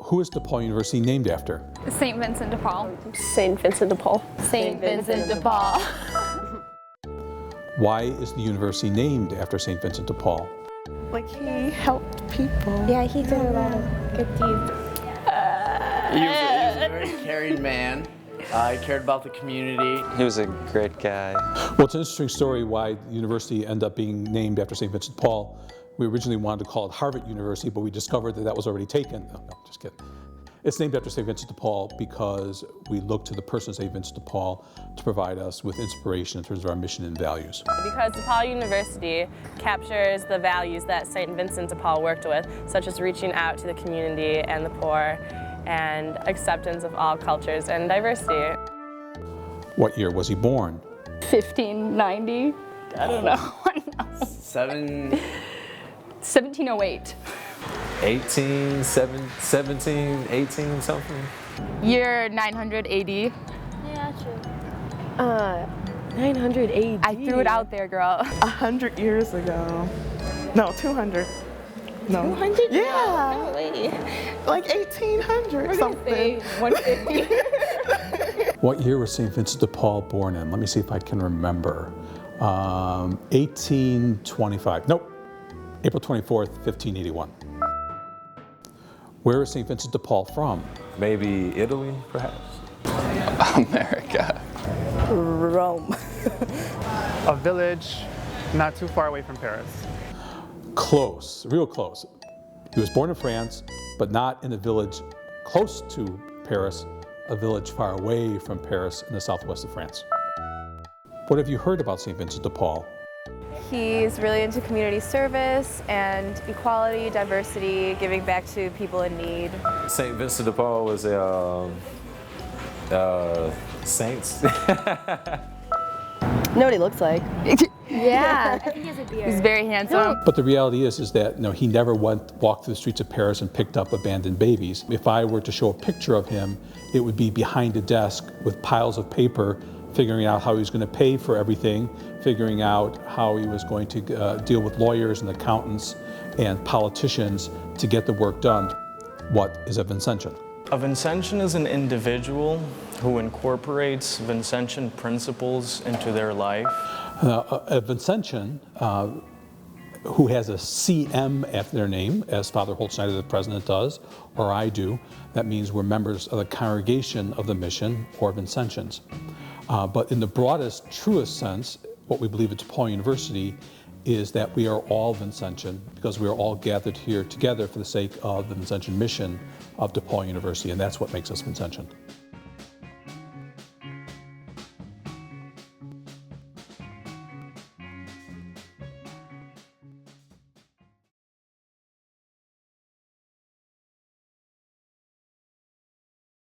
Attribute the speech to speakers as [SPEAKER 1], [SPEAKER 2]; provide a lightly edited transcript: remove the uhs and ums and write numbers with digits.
[SPEAKER 1] Who is DePaul University named after?
[SPEAKER 2] St Vincent de Paul.
[SPEAKER 3] St Vincent de Paul.
[SPEAKER 2] St Vincent de Paul.
[SPEAKER 1] Why is the university named after St Vincent de Paul?
[SPEAKER 4] Like, he helped people.
[SPEAKER 3] Yeah, he did a lot of good deeds.
[SPEAKER 5] He was a very caring man. He cared about the community.
[SPEAKER 6] He was a great guy.
[SPEAKER 1] Well, it's an interesting story why the university ended up being named after St. Vincent de Paul. We originally wanted to call it Harvard University, but we discovered that that was already taken. No, just kidding. It's named after St. Vincent de Paul because we look to the person of St. Vincent de Paul to provide us with inspiration in terms of our mission and values.
[SPEAKER 7] Because DePaul University captures the values that St. Vincent de Paul worked with, such as reaching out to the community and the poor, and acceptance of all cultures and diversity.
[SPEAKER 1] What year was he born?
[SPEAKER 2] 1590. I don't know. 1708.
[SPEAKER 6] 17, 18 something.
[SPEAKER 2] Year 980.
[SPEAKER 3] Yeah, true. 900 AD.
[SPEAKER 2] I threw it out there, girl.
[SPEAKER 4] 100 years ago. No, 200. No.
[SPEAKER 3] 200?
[SPEAKER 4] Yeah.
[SPEAKER 3] No way.
[SPEAKER 4] Like 1800 something.
[SPEAKER 2] 150.
[SPEAKER 1] What year was St. Vincent de Paul born in? Let me see if I can remember. 1825. Nope. April 24th, 1581. Where is St. Vincent de Paul from?
[SPEAKER 6] Maybe Italy, perhaps? America.
[SPEAKER 3] Rome.
[SPEAKER 8] A village not too far away from Paris.
[SPEAKER 1] Close, real close. He was born in France, but not in a village close to Paris, a village far away from Paris in the southwest of France. What have you heard about St. Vincent de Paul?
[SPEAKER 7] He's really into community service and equality, diversity, giving back to people in need.
[SPEAKER 6] St. Vincent de Paul was a saint.
[SPEAKER 3] Know what he looks like.
[SPEAKER 2] Yeah.
[SPEAKER 3] I think he has a beard.
[SPEAKER 2] He's very handsome.
[SPEAKER 1] But the reality is that he never walked through the streets of Paris and picked up abandoned babies. If I were to show a picture of him, it would be behind a desk with piles of paper, figuring out how he was going to pay for everything, figuring out how he was going to deal with lawyers and accountants and politicians to get the work done. What is a Vincentian?
[SPEAKER 9] A Vincentian is an individual who incorporates Vincentian principles into their life.
[SPEAKER 1] A Vincentian who has a CM after their name, as Father Holtzschneider, the president, does, or I do, that means we're members of the congregation of the mission, or Vincentians. But in the broadest, truest sense, what we believe at DePaul University is that we are all Vincentian because we are all gathered here together for the sake of the Vincentian mission of DePaul University, and that's what makes us Vincentian.